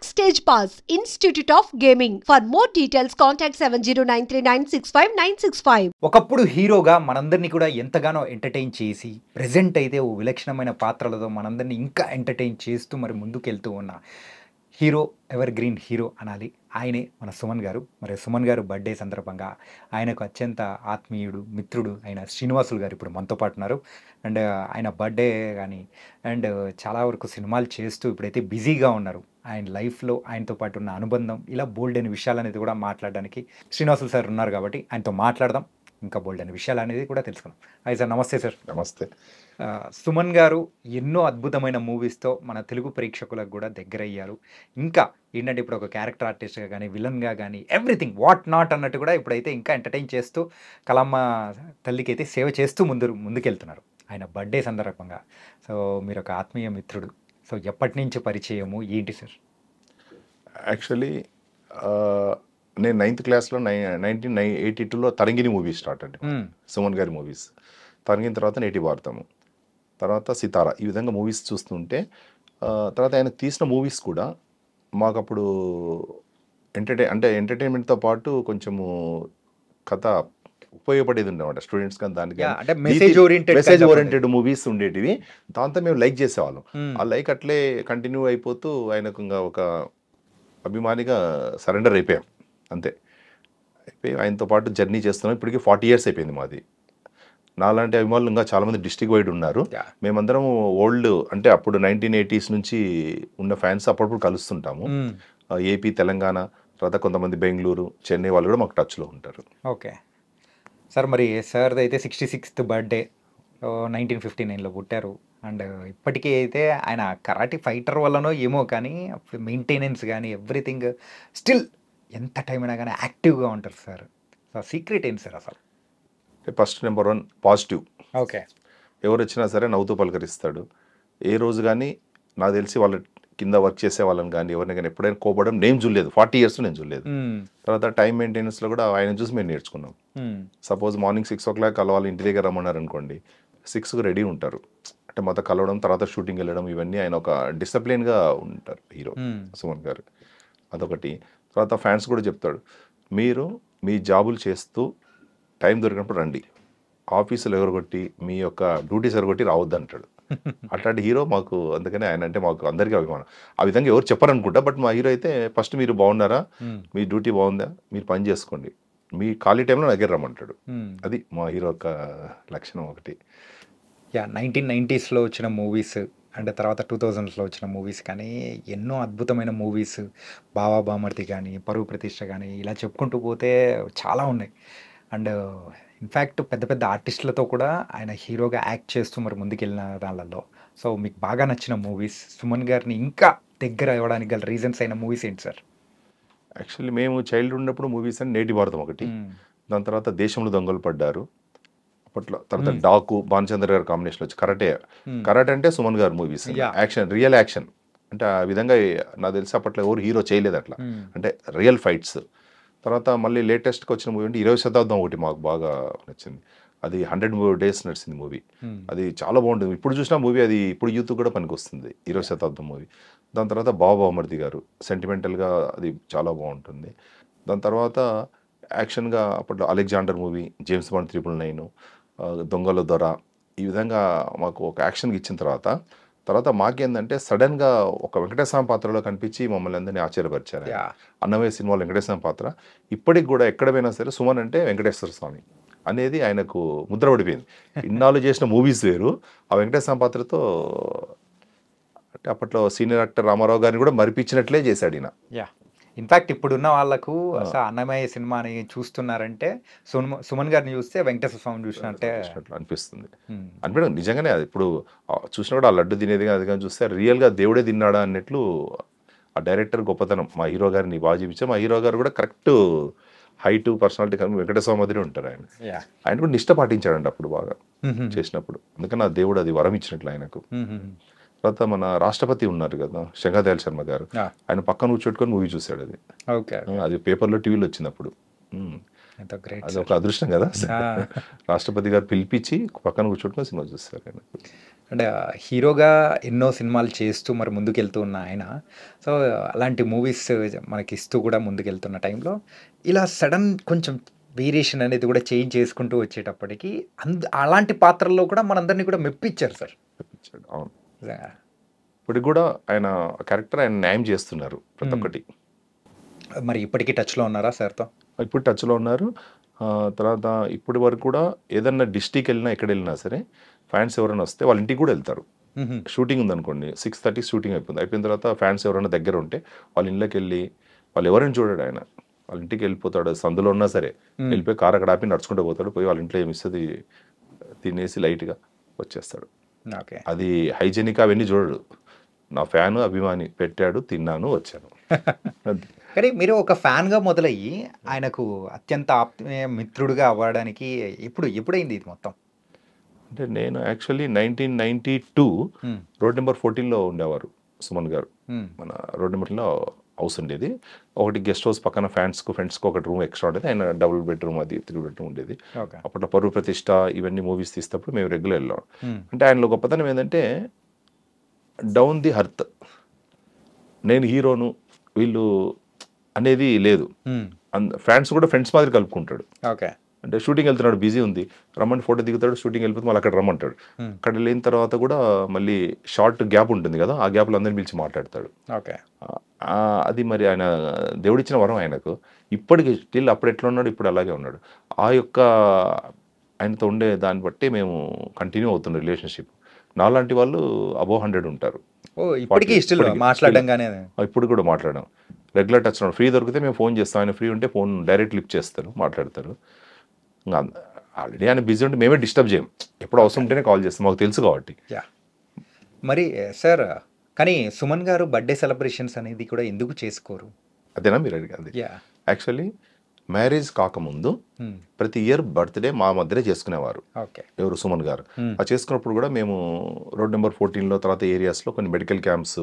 Backstage Pass, Institute of Gaming. For more details, contact 7093965965. ఒకప్పుడు హీరోగా మనందరినీ కూడా ఎంతగానో ఎంటర్టైన్ చేసి ప్రెజెంట్ అయితే ఓ విలక్షణమైన పాత్రలతో మనందరినీ ఇంకా ఎంటర్టైన్ చేస్తూ మరి ముందుకెళ్తూ ఉన్న హీరో ఎవర్ గ్రీన్ హీరో అనాలి ఆయనే మన సుమన్ గారు. మరి సుమన్ గారు బర్త్డే సందర్భంగా ఆయనకు అత్యంత ఆత్మీయుడు మిత్రుడు అయిన శ్రీనివాసులు గారు ఇప్పుడు మనతో పాటు ఉన్నారు. అండ్ ఆయన బర్త్డే కానీ అండ్ చాలా వరకు సినిమాలు చేస్తూ ఇప్పుడైతే బిజీగా ఉన్నారు. ఆయన లైఫ్లో ఆయనతో పాటు ఉన్న అనుబంధం ఇలా బోల్డ్ అనే విషయాలు అనేది కూడా మాట్లాడడానికి శ్రీనివాసులు సార్ ఉన్నారు కాబట్టి ఆయనతో మాట్లాడదాం. ఇంకా బోల్డ్ అనే విషయాలు అనేది కూడా తెలుసుకుందాం. హాయ్ సార్, నమస్తే సార్. నమస్తే. సుమన్ గారు ఎన్నో అద్భుతమైన మూవీస్తో మన తెలుగు ప్రేక్షకులకు కూడా దగ్గరయ్యారు. ఇంకా ఏంటంటే ఇప్పుడు ఒక క్యారెక్టర్ ఆర్టిస్ట్గా కానీ విలన్గా కానీ ఎవ్రీథింగ్ వాట్ నాట్ అన్నట్టు కూడా ఇప్పుడైతే ఇంకా ఎంటర్టైన్ చేస్తూ కలమ్మ తల్లికి అయితే సేవ చేస్తూ ముందుకెళ్తున్నారు ఆయన బర్త్డే సందర్భంగా. సో మీరు ఒక ఆత్మీయ మిత్రుడు. సో ఎప్పటి నుంచి పరిచయము ఏంటి సార్? యాక్చువల్లీ నేను 9th క్లాస్లో 1982లో తరంగిణి మూవీ స్టార్ట్ అండి. సుమన్ గారి మూవీస్ తరంగిణి తర్వాత నేటి భారతము తర్వాత సితారా ఈ విధంగా మూవీస్ చూస్తుంటే తర్వాత ఆయన తీసిన మూవీస్ కూడా మాకు అప్పుడు ఎంటర్టైన్మెంట్తో పాటు కొంచెము కథ ఉపయోగపడేది ఉండేవాడు స్టూడెంట్స్ కానీ దానికి మెసేజ్ ఓరియంటెడ్ మూవీస్ ఉండేటివి. దాంతో మేము లైక్ చేసేవాళ్ళం. ఆ లైక్ అట్లే కంటిన్యూ అయిపోతూ ఆయనకు ఇంకా ఒక అభిమానిగా సరెండర్ అయిపోయాం అంతే. అయిపోయి ఆయనతో పాటు జర్నీ చేస్తున్నాం. ఇప్పటికీ 40 years అయిపోయింది మాది. నాలాంటి అభిమానులు ఇంకా చాలామంది డిస్ట్రిక్ట్ వైడ్ ఉన్నారు. మేమందరం ఓల్డ్ అంటే అప్పుడు 1980s నుంచి ఉన్న ఫ్యాన్స్ అప్పుడప్పుడు కలుస్తుంటాము. ఏపీ, తెలంగాణ, తర్వాత కొంతమంది బెంగళూరు, చెన్నై వాళ్ళు కూడా మాకు టచ్లో ఉంటారు. ఓకే సార్, మరి సార్ది అయితే 66th బర్త్డే 1959లో పుట్టారు. అండ్ ఇప్పటికీ అయితే ఆయన కరాటే ఫైటర్ వల్లనో ఏమో కానీ మెయింటెనెన్స్ కానీ ఎవ్రీథింగ్ స్టిల్ ఎంత టైం అయినా కానీ యాక్టివ్గా ఉంటారు సార్. సో సీక్రెట్ ఏంటి సార్ అసలు? First number 1 positive. ఓకే, ఎవరు వచ్చినా సరే నవ్వుతూ పలకరిస్తాడు. ఏ రోజు కానీ నాకు తెలిసి వాళ్ళ కింద వర్క్ చేసే వాళ్ళని కానీ ఎవరిని కానీ ఎప్పుడైనా కోపడం నేను చూడలేదు. 40 years నేను చూడలేదు. తర్వాత టైం మెయింటెనెన్స్లో కూడా ఆయన చూసి మేము నేర్చుకున్నాం. సపోజ్ మార్నింగ్ 6 o'clock కలవాలి ఇంటి దగ్గర రమ్మన్నారు అనుకోండి, 6కు రెడీ ఉంటారు. అంటే మొత్తం కలవడం తర్వాత షూటింగ్ వెళ్ళడం ఇవన్నీ ఆయన ఒక డిసిప్లిన్గా ఉంటారు హీరో సుమన్ గారు. అదొకటి. తర్వాత ఫ్యాన్స్ కూడా చెప్తాడు, మీరు మీ జాబులు చేస్తూ టైం దొరికినప్పుడు రండి, ఆఫీసులో ఎగరగొట్టి మీ యొక్క డ్యూటీస్ ఎగరగొట్టి రావద్దు అంటాడు. అట్లాంటి హీరో మాకు. అందుకని ఆయన అంటే మాకు అందరికీ అభిమానం. ఆ విధంగా ఎవరు చెప్పరనుకుంటా, బట్ మా హీరో అయితే ఫస్ట్ మీరు బాగున్నారా, మీ డ్యూటీ బాగుందా, మీరు పని చేసుకోండి, మీ ఖాళీ టైంలో దగ్గర రమ్మంటాడు. అది మా హీరో యొక్క లక్షణం ఒకటి. 1990sలో వచ్చిన మూవీస్ అండ్ తర్వాత 2000sలో వచ్చిన మూవీస్ కానీ ఎన్నో అద్భుతమైన మూవీస్, బావా బామర్ది కానీ, పరువు ప్రతిష్ట కానీ ఇలా చెప్పుకుంటూ పోతే చాలా ఉన్నాయి. అండ్ ఇన్ఫ్యాక్ట్ పెద్ద పెద్ద ఆర్టిస్టులతో కూడా ఆయన హీరోగా యాక్ట్ చేస్తూ మరి ముందుకెళ్ళిన దానిలో సో మీకు బాగా నచ్చిన మూవీస్, సుమన్ గారిని ఇంకా దగ్గర అవ్వడానికి గల రీజన్స్ అయిన మూవీస్ ఏంటి సార్? యాక్చువల్లీ మేము చైల్డ్హుడ్ ఉన్నప్పుడు మూవీస్ అని నేటి భారతం ఒకటి, దాని తర్వాత దేశంలో దొంగలు పడ్డారు అప్పట్లో, తర్వాత డాకు భానుచంద్ర గారి కాంబినేషన్ వచ్చి కరాటే అంటే సుమన్ గారు మూవీస్ యాక్షన్, రియల్ యాక్షన్. అంటే ఆ విధంగా నాకు తెలిసి అప్పట్లో ఎవరు హీరో చేయలేదు అట్లా, అంటే రియల్ ఫైట్స్. తర్వాత మళ్ళీ లేటెస్ట్గా వచ్చిన మూవీ అంటే 20వ శతాబ్దం ఒకటి మాకు బాగా నచ్చింది. అది 100 days నడిచింది మూవీ. అది చాలా బాగుంటుంది. ఇప్పుడు చూసిన మూవీ అది ఇప్పుడు యూత్ కూడా పనికి వస్తుంది, 20వ శతాబ్దం మూవీ. దాని తర్వాత బాబా బామర్ది గారు సెంటిమెంటల్గా అది చాలా బాగుంటుంది. దాని తర్వాత యాక్షన్గా అప్పట్లో అలెగ్జాండర్ మూవీ, జేమ్స్ బాండ్ 999, దొంగల దొర, ఈ విధంగా మాకు ఒక యాక్షన్కి ఇచ్చిన తర్వాత మాకేందంటే సడన్గా ఒక వెంకటేశ్వర పాత్రలో కనిపించి మమ్మల్ని అందరినీ ఆశ్చర్యపరిచారు. అన్నమయ్య సినిమాలో వెంకటేశ్వర పాత్ర ఇప్పటికి కూడా ఎక్కడ పోయినా సరే సుమన్ అంటే వెంకటేశ్వర స్వామి అనేది ఆయనకు ముద్ర పడిపోయింది. ఇన్నాళ్ళు చేసిన మూవీస్ వేరు, ఆ వెంకటేశ్వర పాత్రతో అంటే అప్పట్లో సీనియర్ యాక్టర్ రామారావు గారిని కూడా మరిపించినట్లే చేశాడు ఈయన. ఇన్ఫ్యాక్ట్ ఇప్పుడున్న వాళ్ళకు అసలు అన్నమయ్య సినిమాని చూస్తున్నారంటే సుమన్ గారిని చూస్తే వెంకటేశ్వర స్వామిని చూసినట్టే అనిపిస్తుంది. అనిపించడం నిజంగానే. అది ఇప్పుడు చూసినా కూడా ఆ లడ్డు తినేది అది కానీ చూస్తే రియల్గా దేవుడే తిన్నాడా అన్నట్లు ఆ డైరెక్టర్ గొప్పతనం. మా హీరో గారిని బాగా చూపించారు. మా హీరో గారు కూడా కరెక్ట్ హైట్, పర్సనాలిటీ కానీ వెంకటేశ్వర మాదిరి ఉంటారు ఆయన. ఆయన కూడా నిష్ట పాటించాడండి అప్పుడు బాగా చేసినప్పుడు. అందుకని ఆ దేవుడు అది వరం ఇచ్చినట్లు ఆయనకు. తర్వాత మన రాష్ట్రపతి ఉన్నారు కదా శంకరదయాళ్ శర్మ గారు, ఆయన పక్కన కూర్చోట్టుకొని మూవీ చూశాడు. అది పేపర్లో టీవీలో వచ్చినప్పుడు అది ఒక అదృష్టం కదా. రాష్ట్రపతి గారు పిలిపించి పక్కన కూర్చోట్టుకొని సినిమా చూస్తారు ఆయన. అంటే హీరోగా ఎన్నో సినిమాలు చేస్తూ మరి ముందుకెళ్తూ ఉన్న ఆయన, సో అలాంటి మూవీస్ మనకి ఇస్తూ కూడా ముందుకెళ్తున్న టైంలో ఇలా సడన్ కొంచెం వేరియేషన్ అనేది కూడా చేంజ్ చేసుకుంటూ వచ్చేటప్పటికి అలాంటి పాత్రల్లో కూడా మనందరినీ కూడా మెప్పించారు సార్. చెప్పించాడు. అవును. నిజంగా. ఇప్పటికి కూడా ఆయన క్యారెక్టర్ ఆయన న్యాయం చేస్తున్నారు ప్రతి ఒక్కటి. మరి ఇప్పటికీ టచ్లో ఉన్నారా సార్తో? ఇప్పుడు టచ్లో ఉన్నారు. తర్వాత ఇప్పటి వరకు కూడా ఏదన్నా డిస్ట్రిక్ట్ వెళ్ళినా ఎక్కడ వెళ్ళినా సరే ఫ్యాన్స్ ఎవరైనా వస్తే వాళ్ళ ఇంటికి కూడా వెళ్తారు. షూటింగ్ ఉందనుకోండి, 6:30 షూటింగ్ అయిపోయిన తర్వాత ఫ్యాన్స్ ఎవరైనా దగ్గర ఉంటే వాళ్ళ ఇళ్ళకి వెళ్ళి వాళ్ళు ఎవరైనా చూడాడు ఆయన, వాళ్ళ ఇంటికి వెళ్ళిపోతాడు. సందులో ఉన్నా సరే వెళ్ళిపోయి కారు అక్కడ ఆపి నడుచుకుంటూ పోతాడు. పోయి వాళ్ళ ఇంట్లో ఏమిస్తుంది తినేసి లైట్గా వచ్చేస్తాడు. ఓకే. అది హైజెనిక్ అవన్నీ చూడడు. నా ఫ్యాను అభిమాని పెట్టాడు, తిన్నాను, వచ్చాను. కానీ మీరు ఒక ఫ్యాన్గా మొదలయ్యి ఆయనకు అత్యంత ఆత్మీయ మిత్రుడుగా అవ్వడానికి ఎప్పుడైంది ఇది మొత్తం? అంటే నేను యాక్చువల్లీ 1992 రోడ్ నెంబర్ 14లో ఉండేవారు సుమన్ గారు. మన రోడ్ నెంబర్లో హౌస్ ఉండేది. ఒకటి గెస్ట్ హౌస్ పక్కన ఫ్రెండ్స్కి ఒకటి రూమ్ ఎక్స్ట్రా ఉండేది. ఆయన డబుల్ బెడ్రూమ్, అది 3 బెడ్రూమ్ ఉండేది. అప్పట్లో పరువు ప్రతిష్ట ఇవన్నీ మూవీస్ తీసేటప్పుడు మేము రెగ్యులర్ వెళ్ళాం. అంటే ఆయనలో గొప్పతనం ఏంటంటే డౌన్ ది హర్త్, నేను హీరోను వీళ్ళు అనేది లేదు. ఫ్యాన్స్ కూడా ఫ్రెండ్స్ మాదిరి కలుపుకుంటాడు. ఓకే. అంటే షూటింగ్ వెళ్తున్నాడు, బిజీ ఉంది, రమ్మని ఫోటో దిగుతాడు, షూటింగ్ వెళ్ళిపోతే మళ్ళీ అక్కడ రమ్మంటాడు. అక్కడ వెళ్ళిన తర్వాత కూడా మళ్ళీ షార్ట్ గ్యాప్ ఉంటుంది కదా, ఆ గ్యాప్లో అందరిని పిలిచి మాట్లాడతాడు. ఓకే. అది మరి ఆయన దేవుడిచ్చిన వరం ఆయనకు. ఇప్పటికి స్టిల్ అప్పుడు ఎట్లా ఉన్నాడు ఇప్పుడు అలాగే ఉన్నాడు. ఆ యొక్క ఆయనతో ఉండే దాన్ని బట్టి మేము కంటిన్యూ అవుతున్న రిలేషన్షిప్. నాలాంటి వాళ్ళు అబోవ్ 100 ఉంటారు. ఇప్పటికీ మాట్లాడడం, ఇప్పుడు కూడా మాట్లాడడం, రెగ్యులర్ టచ్ ఉన్నాడు. ఫ్రీ దొరికితే మేము ఫోన్ చేస్తాం, ఆయన ఫ్రీ ఉంటే ఫోన్ డైరెక్ట్ లిఫ్ట్ చేస్తారు, మాట్లాడతారు. ఆల్రెడీ ఆయన బిజీ ఉంటే మేమే డిస్టర్బ్ చేయం, ఎప్పుడు అవసరం ఉంటేనే కాల్ చేస్తాం, మాకు తెలుసు కాబట్టి. మరి సార్, కానీ సుమన్ గారు బర్త్డే సెలబ్రేషన్స్ అనేది కూడా ఎందుకు చేసుకోరు? అదేనా మీరు అడిగేది? యాక్చువల్లీ మ్యారేజ్ కాకముందు ప్రతి ఇయర్ బర్త్డే మా మధ్యనే చేసుకునేవారు. ఎవరు? సుమన్ గారు. ఆ చేసుకున్నప్పుడు కూడా మేము రోడ్ నెంబర్ 14లో తర్వాత ఏరియాస్లో కొన్ని మెడికల్ క్యాంప్స్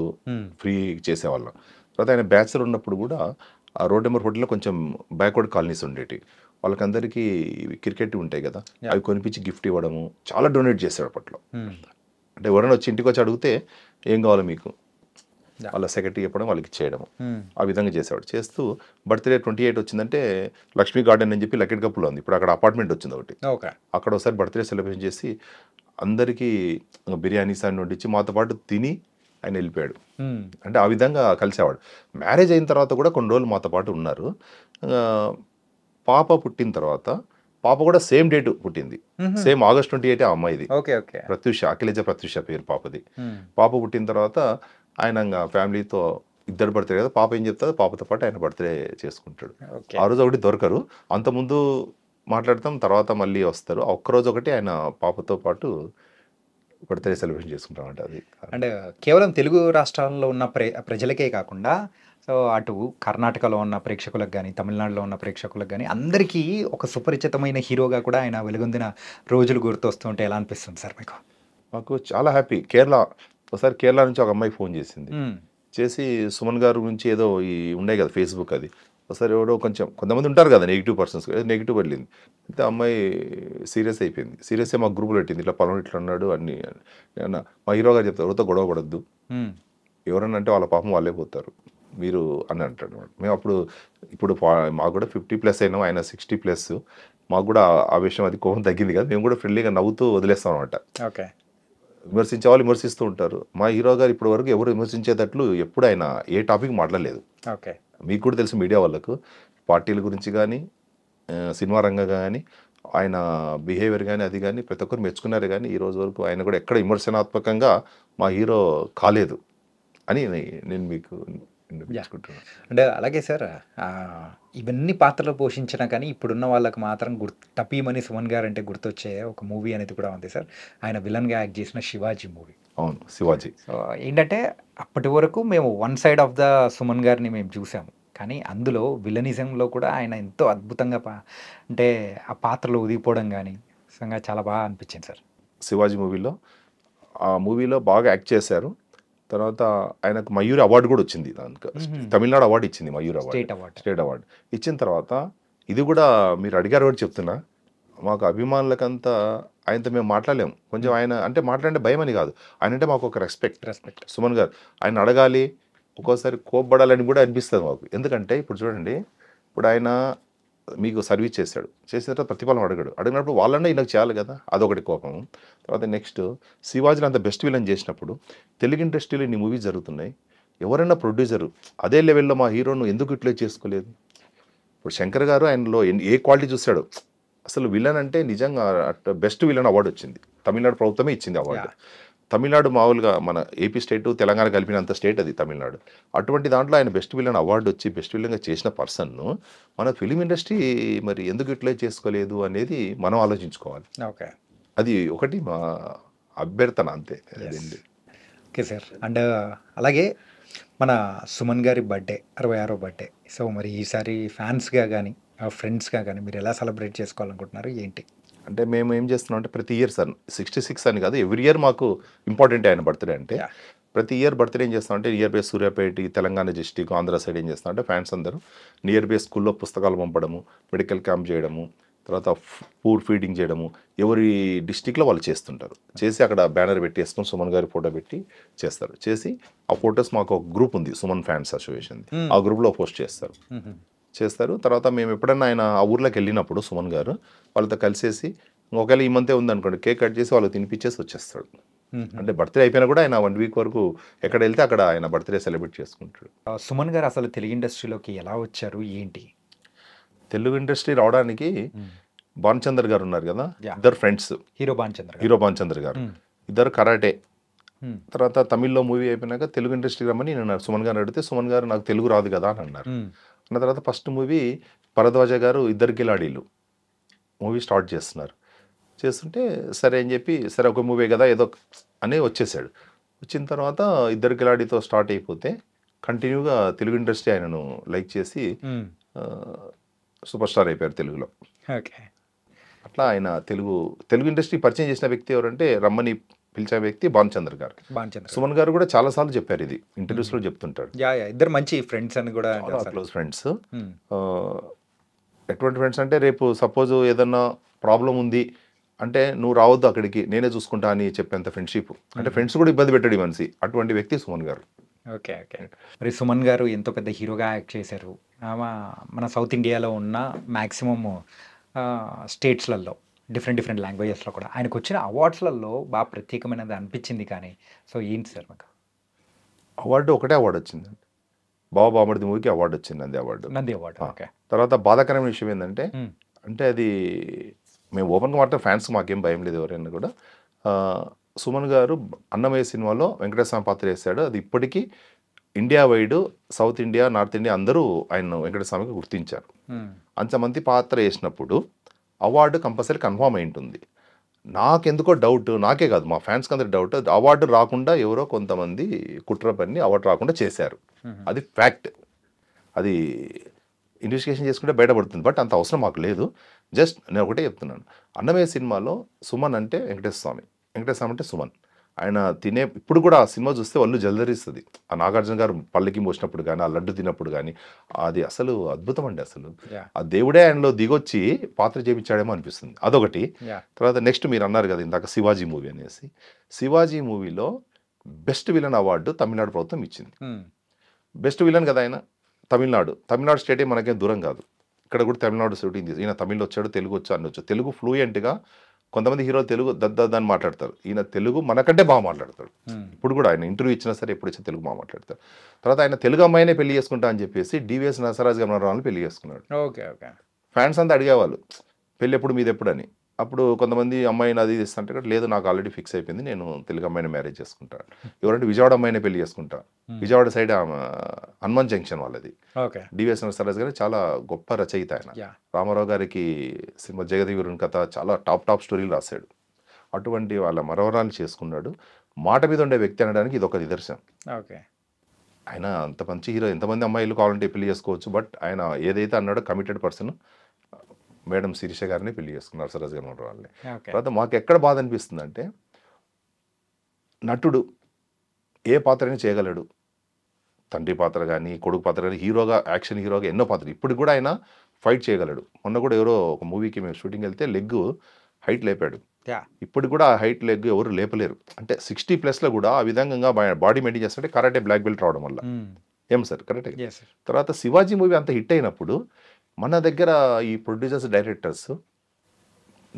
ఫ్రీ చేసేవాళ్ళం. తర్వాత ఆయన బ్యాచులర్ ఉన్నప్పుడు కూడా ఆ రోడ్ నెంబర్ 14లో కొంచెం బ్యాక్వర్డ్ కాలనీస్ ఉండేవి, వాళ్ళకందరికీ క్రికెట్ ఉంటాయి కదా, అవి కొనిపించి గిఫ్ట్ ఇవ్వడము, చాలా డొనేట్ చేశాడు అప్పట్లో. అంటే ఎవరైనా వచ్చి ఇంటికి వచ్చి అడిగితే ఏం కావాలో మీకు, వాళ్ళ సెక్రటరీ చెప్పడం వాళ్ళకి చేయడం, ఆ విధంగా చేసేవాడు. చేస్తూ బర్త్డే 28 వచ్చిందంటే లక్ష్మీ గార్డెన్ అని చెప్పి లకెట్కప్పులో ఉంది, ఇప్పుడు అక్కడ అపార్ట్మెంట్ వచ్చింది ఒకటి, అక్కడ ఒకసారి బర్త్డే సెలబ్రేషన్ చేసి అందరికీ బిర్యానీస్ అన్ని వండించి మాతో పాటు తిని ఆయన వెళ్ళిపోయాడు. అంటే ఆ విధంగా కలిసేవాడు. మ్యారేజ్ అయిన తర్వాత కూడా కొన్ని రోజులు మాతో పాటు ఉన్నారు. పాప పుట్టిన తర్వాత పాప కూడా సేమ్ డేట్ పుట్టింది, సేమ్ August 28 ఆ అమ్మాయిది, ప్రత్యూష, అఖిలేజ ప్రత్యూష పేరు పాపది. పాప పుట్టిన తర్వాత ఆయన ఫ్యామిలీతో ఇద్దరు బర్త్డే కదా, పాప ఏం చెప్తారు, పాపతో పాటు ఆయన బర్త్డే చేసుకుంటాడు. ఆ రోజు ఒకటి దొరకరు, అంతకుముందు మాట్లాడతాం, తర్వాత మళ్ళీ వస్తారు. ఒక్కరోజు ఒకటి ఆయన పాపతో పాటు బర్త్డే సెలబ్రేషన్ చేసుకుంటామంట. అది అంటే కేవలం తెలుగు రాష్ట్రాల్లో ఉన్న ప్రజలకే కాకుండా, సో అటు కర్ణాటకలో ఉన్న ప్రేక్షకులకు కానీ, తమిళనాడులో ఉన్న ప్రేక్షకులకు కానీ అందరికీ ఒక సుపరిచితమైన హీరోగా కూడా ఆయన వెలుగొందిన రోజులు గుర్తొస్తుంటే ఎలా అనిపిస్తుంది సార్ మీకు? మాకు చాలా హ్యాపీ. ఒకసారి కేరళ నుంచి ఒక అమ్మాయి ఫోన్ చేసి సుమన్ గారు గురించి ఏదో ఈ ఉండే కదా ఫేస్బుక్, అది ఒకసారి ఎవడో కొంతమంది ఉంటారు కదా నెగిటివ్ పర్సన్స్, నెగిటివ్ వెళ్ళింది. అయితే అమ్మాయి సీరియస్ అయిపోయింది. సీరియస్ మాకు గ్రూపులో పెట్టింది, ఇట్లా పలానా ఇట్లా అన్నాడు అన్ని. మా హీరో గారు చెప్తారు, ఎవరితో గొడవ పడద్దు, ఎవరన్నా అంటే వాళ్ళ పాపం వాళ్ళే పోతారు మీరు అని అంటాడు. మేము ఇప్పుడు మాకు కూడా 50+ అయినాం, ఆయన 60+. మాకు కూడా ఆ విషయం అది కోపం తగ్గింది కదా, మేము కూడా ఫ్రెండ్లీగా నవ్వుతూ వదిలేస్తాం అనమాట. విమర్శించే వాళ్ళు విమర్శిస్తూ ఉంటారు. మా హీరో గారు ఇప్పటి వరకు ఎవరు విమర్శించేటట్లు ఎప్పుడు ఆయన ఏ టాపిక్ మాట్లాడలేదు. మీకు కూడా తెలుసు, మీడియా వాళ్ళకు పార్టీల గురించి కానీ, సినిమా రంగం కానీ, ఆయన బిహేవియర్ కానీ, అది కానీ ప్రతి ఒక్కరు మెచ్చుకున్నారు. కానీ ఈ రోజు వరకు ఆయన కూడా ఎక్కడ విమర్శనాత్మకంగా మా హీరో కాలేదు అని నేను మీకు అంటే అలాగే సార్, ఇవన్నీ పాత్రలు పోషించినా కానీ ఇప్పుడున్న వాళ్ళకి మాత్రం టపీమని సుమన్ గారు అంటే గుర్తొచ్చే ఒక మూవీ అనేది కూడా ఉంది సార్, ఆయన విలన్గా యాక్ట్ చేసిన శివాజీ మూవీ. అవును, శివాజీ. సో ఏంటంటే అప్పటి వరకు మేము one side of the Suman గారిని మేము చూసాము, కానీ అందులో విలనిజంలో కూడా ఆయన ఎంతో అద్భుతంగా అంటే ఆ పాత్రలో ఉదిగిపోవడం కానీ నిజంగా చాలా బాగా అనిపించింది సార్. శివాజీ ఆ మూవీలో బాగా యాక్ట్ చేశారు. తర్వాత ఆయనకు మయూరి అవార్డు కూడా వచ్చింది, దానికి తమిళనాడు అవార్డు ఇచ్చింది, మయూరి అవార్డు, స్టేట్ అవార్డు ఇచ్చిన తర్వాత ఇది కూడా మీరు అడిగారు కూడా చెప్తున్నా, మాకు అభిమానులకంతా ఆయనతో మేము మాట్లాడలేము. కొంచెం ఆయన అంటే మాట్లాడే భయం అని కాదు, ఆయన అంటే మాకు ఒక రెస్పెక్ట్. సుమన్ గారు ఆయన అడగాలి, ఒక్కోసారి కోప్పడాలని కూడా అనిపిస్తుంది మాకు. ఎందుకంటే ఇప్పుడు చూడండి, ఇప్పుడు ఆయన మీకు సర్వీస్ చేశాడు, చేసిన తర్వాత ప్రతిఫలం అడిగినప్పుడు వాళ్ళన్నా ఈయనకు చేయాలి కదా, అదొకటి కోపం. తర్వాత నెక్స్ట్ శివాజీని అంత బెస్ట్ విలన్ చేసినప్పుడు తెలుగు ఇండస్ట్రీలో ఇన్ని మూవీస్ జరుగుతున్నాయి, ఎవరైనా ప్రొడ్యూసరు అదే లెవెల్లో మా హీరోను ఎందుకు ఇట్లా చేసుకోలేదు? ఇప్పుడు శంకర్ గారు ఆయనలో ఏ క్వాలిటీ చూశాడు, అసలు విలన్ అంటే నిజంగా బెస్ట్ విలన్ అవార్డు వచ్చింది, తమిళనాడు ప్రభుత్వమే ఇచ్చింది అవార్డు. తమిళనాడు మామూలుగా మన ఏపీ స్టేట్ తెలంగాణ కలిపినంత స్టేట్ అది తమిళనాడు. అటువంటి దాంట్లో ఆయన బెస్ట్ విలన్ అవార్డు వచ్చి బెస్ట్ విలన్గా చేసిన పర్సన్ను మన ఫిలిం ఇండస్ట్రీ మరి ఎందుకు యూటిలైజ్ చేసుకోలేదు అనేది మనం ఆలోచించుకోవాలి. ఓకే, అది ఒకటి మా అభ్యర్థన, అంతే. Okay sir. అండ్ అలాగే మన సుమన్ గారి బర్త్డే 66వ బర్త్డే. సో మరి ఈసారి ఫ్యాన్స్గా కానీ ఫ్రెండ్స్గా కానీ మీరు ఎలా సెలబ్రేట్ చేసుకోవాలనుకుంటున్నారు ఏంటి? అంటే మేము ఏం చేస్తున్నాం అంటే ప్రతి ఇయర్ సార్ 66 అని కాదు, ఎవ్రీ ఇయర్ మాకు ఇంపార్టెంట్ ఆయన బర్త్డే. అంటే ప్రతి ఇయర్ బర్త్డే ఏం చేస్తాం అంటే near by Suryapet, Telangana district, Andhra side ఏం చేస్తాం అంటే ఫ్యాన్స్ అందరూ నియర్ బై స్కూల్లో పుస్తకాలు పంపడము, మెడికల్ క్యాంప్ చేయడము, తర్వాత పూర్ ఫీడింగ్ చేయడము, ఎవరి డిస్టిక్లో వాళ్ళు చేస్తుంటారు. చేసి అక్కడ బ్యానర్ పెట్టేసుకొని సుమన్ గారి ఫోటో పెట్టి చేస్తారు. చేసి ఆ ఫొటోస్ మాకు ఒక గ్రూప్ ఉంది, సుమన్ ఫ్యాన్స్ అసోసియేషన్, ఆ గ్రూప్లో పోస్ట్ చేస్తారు. తర్వాత మేము ఎప్పుడైనా ఆయన ఆ ఊర్లోకి వెళ్ళినప్పుడు సుమన్ గారు వాళ్ళతో కలిసేసి ఒకవేళ ఈ మంతే ఉందనుకోండి, కేక్ కట్ చేసి వాళ్ళకి తినిపించేసి వచ్చేస్తాడు. అంటే బర్త్డే అయిపోయినా కూడా ఆయన 1 వీక్ వరకు ఎక్కడ వెళ్తే అక్కడ ఆయన బర్త్డే సెలబ్రేట్ చేసుకుంటాడు. సుమన్ గారు అసలు తెలుగు ఇండస్ట్రీలోకి ఎలా వచ్చారు ఏంటి? తెలుగు ఇండస్ట్రీ రావడానికి భానుచందర్ గారు ఉన్నారు కదా, ఇద్దరు ఫ్రెండ్స్, హీరో భానుచందర్ గారు ఇద్దరు కరాటే. తర్వాత తమిళ్లో మూవీ అయిపోయినాక తెలుగు ఇండస్ట్రీ రమ్మని నేను సుమన్ గారు అడిగితే సుమన్ గారు నాకు తెలుగు రాదు కదా అని అన్నారు. అన్న తర్వాత ఫస్ట్ మూవీ భరద్వాజ గారు ఇద్దరు కిలాడీలు మూవీ స్టార్ట్ చేస్తుంటే సరే అని చెప్పి, సరే ఒక మూవీ కదా ఏదో అని వచ్చేసాడు. వచ్చిన తర్వాత ఇద్దరు కిలాడీతో స్టార్ట్ అయిపోతే కంటిన్యూగా తెలుగు ఇండస్ట్రీ ఆయనను లైక్ చేసి సూపర్ స్టార్ అయిపోయారు తెలుగులో. ఓకే, అట్లా ఆయన తెలుగు ఇండస్ట్రీ పరిచయం చేసిన వ్యక్తి ఎవరంటే రమ్మని పిలిచే వ్యక్తి భానుచందర్ గారు. సుమన్ గారు కూడా చాలా సార్లు చెప్పారు, ఇది ఇంటర్వ్యూస్లో చెప్తుంటాడు. ఇద్దరు మంచి ఫ్రెండ్స్ అని కూడా, క్లోజ్ ఫ్రెండ్స్. ఎటువంటి ఫ్రెండ్స్ అంటే రేపు సపోజ్ ఏదన్నా ప్రాబ్లం ఉంది అంటే నువ్వు రావద్దు అక్కడికి, నేనే చూసుకుంటా అని చెప్పేంత ఫ్రెండ్షిప్. అంటే ఫ్రెండ్స్ కూడా ఇబ్బంది పెట్టాడు ఈ మనిషి, అటువంటి వ్యక్తి సుమన్ గారు. ఓకే. మరి సుమన్ గారు ఎంతో పెద్ద హీరోగా యాక్ట్ చేశారు. మన సౌత్ ఇండియాలో ఉన్న మ్యాక్సిమమ్ స్టేట్స్లలో డిఫరెంట్ లాంగ్వేజెస్లో కూడా ఆయనకు వచ్చిన అవార్డ్స్లలో బాగా ప్రత్యేకమైనది అనిపించింది. కానీ సో ఏంటి సార్ మీకు ఒకటే అవార్డు వచ్చింది, బామర్ది మూవీకి అవార్డు వచ్చింది, నంది అవార్డు. ఓకే. తర్వాత బాధాకరమైన విషయం ఏంటంటే, అంటే అది మేము ఓపెన్గా మాట్లాడే ఫ్యాన్స్ మాకేం భయం లేదు ఎవరైనా కూడా. సుమన్ గారు అన్నమయ్య సినిమాలో వెంకటేశ్వర పాత్ర వేశాడు. అది ఇప్పటికీ India wide south India, north India అందరూ ఆయన వెంకటస్వామికి గుర్తించారు. అంతమంది పాత్ర వేసినప్పుడు అవార్డు కంపల్సరీ కన్ఫామ్ అయి ఉంటుంది. నాకెందుకో డౌట్, నాకే కాదు మా ఫ్యాన్స్కి అందరికి డౌట్, అవార్డు రాకుండా ఎవరో కొంతమంది కుట్ర పని అవార్డు రాకుండా చేశారు. అది ఫ్యాక్ట్, అది ఇన్వెస్టిగేషన్ చేసుకుంటే బయటపడుతుంది. బట్ అంత అవసరం మాకు లేదు. జస్ట్ నేను ఒకటే చెప్తున్నాను, అన్నమయ్య సినిమాలో సుమన్ అంటే వెంకటేశ్వర స్వామి అంటే సుమన్. ఆయన ఇప్పుడు కూడా ఆ సినిమా చూస్తే వాళ్ళు జల్దరిస్తుంది. ఆ నాగార్జున గారు పల్లకి మోసినప్పుడు కానీ, ఆ లడ్డు తిన్నప్పుడు కానీ, అది అసలు అద్భుతం అండి. అసలు ఆ దేవుడే ఆయనలో దిగొచ్చి పాత్ర చేయించాడేమో అనిపిస్తుంది, అదొకటి. తర్వాత నెక్స్ట్ మీరు అన్నారు కదా ఇందాక శివాజీ మూవీ అనేసి, శివాజీ మూవీలో బెస్ట్ విలన్ అవార్డు తమిళనాడు ప్రభుత్వం ఇచ్చింది. బెస్ట్ విలన్ కదా ఆయన, తమిళనాడు స్టేటే మనకేం దూరం కాదు. ఇక్కడ కూడా తమిళనాడు షూటింగ్ చేసి ఈయన తమిళ్లో వచ్చాడు, తెలుగు వచ్చా అనొచ్చు. తెలుగు ఫ్లూయెంట్గా, కొంతమంది హీరోలు తెలుగు దద్దని మాట్లాడతారు, ఈయన తెలుగు మనకంటే బాగా మాట్లాడతాడు. ఇప్పుడు కూడా ఆయన ఇంటర్వ్యూ ఇచ్చినా సరే ఎప్పుడు ఇచ్చినా తెలుగు బాగా మాట్లాడతారు. తర్వాత ఆయన తెలుగు అమ్మాయినే పెళ్లి చేసుకుంటా అని చెప్పేసి డివిఎస్ నరసరాజు గారు పెళ్లి చేసుకున్నాడు. ఫ్యాన్స్ అంతా అడిగేవాళ్ళు పెళ్ళి ఎప్పుడు మీది ఎప్పుడు అని. అప్పుడు కొంతమంది అమ్మాయిని అది ఇస్తుంటే లేదు నాకు ఆల్రెడీ ఫిక్స్ అయిపోయింది, నేను తెలుగు అమ్మాయిని మ్యారేజ్ చేసుకుంటాను. ఎవరంటే విజయవాడ అమ్మాయినే పెళ్లి చేసుకుంటా. విజయవాడ సైడ్ హనుమాన్ జంక్షన్ వాళ్ళది. డివిఎస్ నరసరాజు గారు చాలా గొప్ప రచయిత ఆయన. రామారావు గారికి సినిమా జగదీవరుని కథ చాలా టాప్ స్టోరీలు రాశాడు. అటువంటి వాళ్ళ మరవరాలు చేసుకున్నాడు. మాట మీద ఉండే వ్యక్తి అనడానికి ఇది ఒక నిదర్శనం. ఆయన అంత మంచి హీరో, ఎంతమంది అమ్మాయిలు కావాలంటే పెళ్లి చేసుకోవచ్చు. బట్ ఆయన ఏదైతే అన్నాడో కమిటెడ్ పర్సన్ మేడం శిరీష గారిని పెళ్లి చేసుకున్నారు, నరసరాజు గారు వాళ్ళని. తర్వాత మాకు ఎక్కడ బాధ అనిపిస్తుంది అంటే, నటుడు ఏ పాత్రని చేయగలడు, తండ్రి పాత్ర కానీ కొడుకు పాత్ర కానీ, హీరోగా యాక్షన్ హీరోగా ఎన్నో పాత్రలు ఇప్పుడు కూడా ఆయన ఫైట్ చేయగలడు. మొన్న కూడా ఎవరో ఒక మూవీకి మేము షూటింగ్ వెళ్తే లెగ్ హైట్ లేపాడు. ఇప్పుడు కూడా ఆ హైట్ లెగ్ ఎవరు లేపలేరు. అంటే 60+ కూడా ఆ విధంగా బాడీ మెయింటైన్ చేస్తుంటే కరాటే బ్లాక్ బెల్ట్ రావడం వల్ల. ఏం సార్ కరెక్ట్. తర్వాత శివాజీ మూవీ అంత హిట్ అయినప్పుడు మన దగ్గర ఈ ప్రొడ్యూసర్స్ డైరెక్టర్స్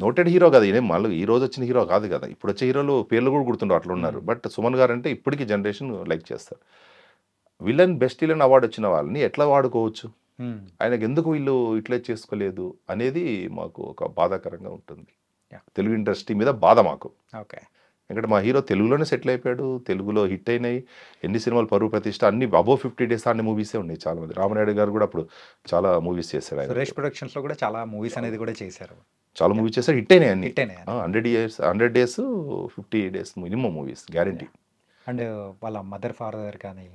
నోటెడ్ హీరో కదా, ఈయన మళ్ళీ ఈ రోజు వచ్చిన హీరో కాదు కదా, ఇప్పుడు వచ్చే హీరోలు పేర్లు కూడా గుర్తుండవు అట్లా ఉన్నారు. బట్ సుమన్ గారు అంటే ఇప్పటికీ జనరేషన్ లైక్ చేస్తారు. విలన్ బెస్ట్ విలన్ అవార్డు వచ్చిన వాళ్ళని ఎట్లా వాడుకోవచ్చు, ఆయనకు ఎందుకు వీళ్ళు ఇట్లా చేసుకోలేదు అనేది మాకు ఒక బాధాకరంగా ఉంటుంది. తెలుగు ఇండస్ట్రీ మీద బాధ మాకు. ఓకే, ఎందుకంటే మా హీరో తెలుగులోనే సెటిల్ అయిపోయాడు, తెలుగులో హిట్ అయినాయి, ఎన్ని సినిమాలు, పరువు ప్రతిష్ట అన్ని అబోవ్ 50 days అన్ని మూవీసే ఉన్నాయి. చాలా మంది, రామనాయుడు గారు కూడా అప్పుడు చాలా మూవీస్ చేశారు. ఆయన సురేష్ ప్రొడక్షన్స్ లో కూడా చాలా మూవీస్ అనేది కూడా చేశారు, చాలా మూవీస్ చేశారు, హిట్ అయినాయి అన్ని. 100 days 50 days minimum movies guarantee. And వాళ్ళ మదర్ ఫాదర్ కానీ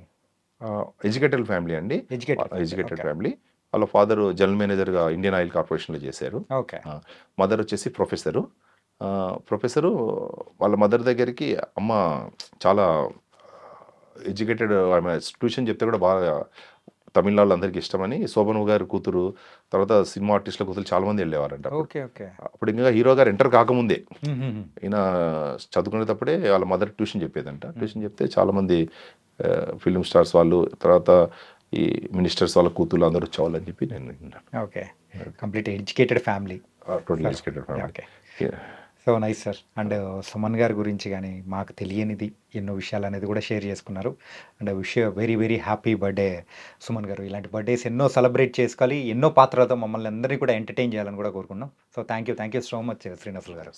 ఎడ్యుకేటెడ్ ఫ్యామిలీ అండి, ఎడ్యుకేటెడ్ ఫ్యామిలీ. వాళ్ళ ఫాదర్ జనరల్ మేనేజర్గా ఇండియన్ ఆయిల్ కార్పొరేషన్లో చేశారు. ఓకే, మదర్ వచ్చేసి ప్రొఫెసరు. వాళ్ళ మదర్ దగ్గరికి అమ్మ చాలా ఎడ్యుకేటెడ్, ఆమె ట్యూషన్ చెప్తే కూడా బాగా తమిళనాడులో అందరికీ ఇష్టమని శోభన్ గారి కూతురు, తర్వాత సినిమా ఆర్టిస్టుల కూతురు చాలా మంది వెళ్ళేవారంట. అప్పుడు ఇంకా హీరో గారు ఎంటర్ కాకముందే ఈయన చదువుకునేటప్పుడే వాళ్ళ మదర్ ట్యూషన్ చెప్పేదంట. ట్యూషన్ చెప్తే చాలా మంది ఫిల్మ్ స్టార్స్ వాళ్ళు, తర్వాత ఈ మినిస్టర్స్ వాళ్ళ కూతురు అందరూ వచ్చేవాళ్ళని చెప్పి నేను విన్నాను. Okay, complete educated family, total educated family. Okay, so nice sir. And Suman గారి గురించి కానీ మాకు తెలియనిది ఎన్నో విషయాలు అనేది కూడా షేర్ చేసుకున్నారు. And wish very very happy birthday Suman గారు. ఇలాంటి బర్త్డేస్ ఎన్నో సెలబ్రేట్ చేసుకోవాలి, ఎన్నో పాత్రలతో మమ్మల్ని అందరినీ కూడా ఎంటర్టైన్ చేయాలని కూడా కోరుకున్నాం. So thank you so much Srinivasulu గారు.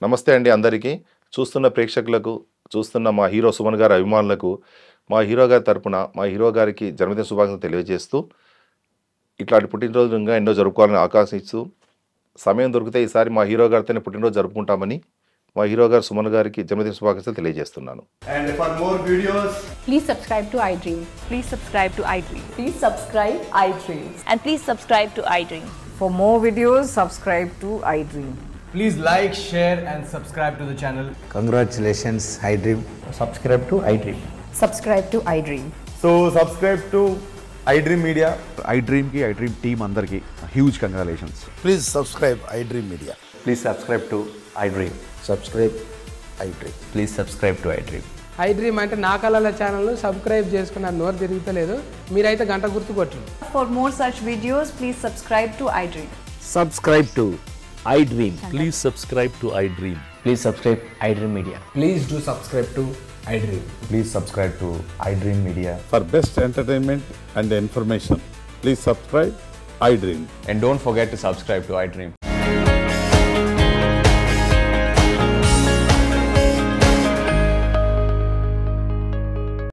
నమస్తే అండి అందరికీ, చూస్తున్న ప్రేక్షకులకు, చూస్తున్న మా హీరో సుమన్ గారి అభిమానులకు మా హీరో గారి తరపున మా హీరో గారికి జన్మదిన శుభాకాంక్షలు తెలియజేస్తూ, ఇట్లాంటి పుట్టినరోజు ఇంకా ఎన్నో జరుపుకోవాలని ఆకాంక్షిస్తూ, సమయం దొరికితే ఈసారి మా హీరో గారితోనే పుట్టినరోజు జరుపుకుంటామని మా హీరో గారు సుమన్ గారికి జన్మదిన శుభాకాంక్షలు తెలియజేస్తున్నాను. And for more videos, please subscribe to iDream. Please subscribe to iDream. Please subscribe iDream. And please subscribe to iDream. For more videos, subscribe to iDream. please like, share and subscribe to the channel. Congratulations, iDream. Subscribe to iDream. Subscribe to iDream. So subscribe to iDream Media. iDream ki iDream team andarki huge congratulations. Please subscribe iDream Media. Please subscribe to iDream. Subscribe iDream. Please subscribe to iDream. iDream అంటే నా కళల channel subscribe చేసుకున్నారు, నోరు తిరుగుతలేదు, మీరైతే గంట గుర్తు కొట్టండి. For more such videos, please subscribe to iDream. Subscribe to iDream. Please subscribe to iDream. Please subscribe iDream Media. Please do subscribe to iDream. Please subscribe to iDream Media. For best entertainment and information, please subscribe iDream. And don't forget to subscribe to iDream.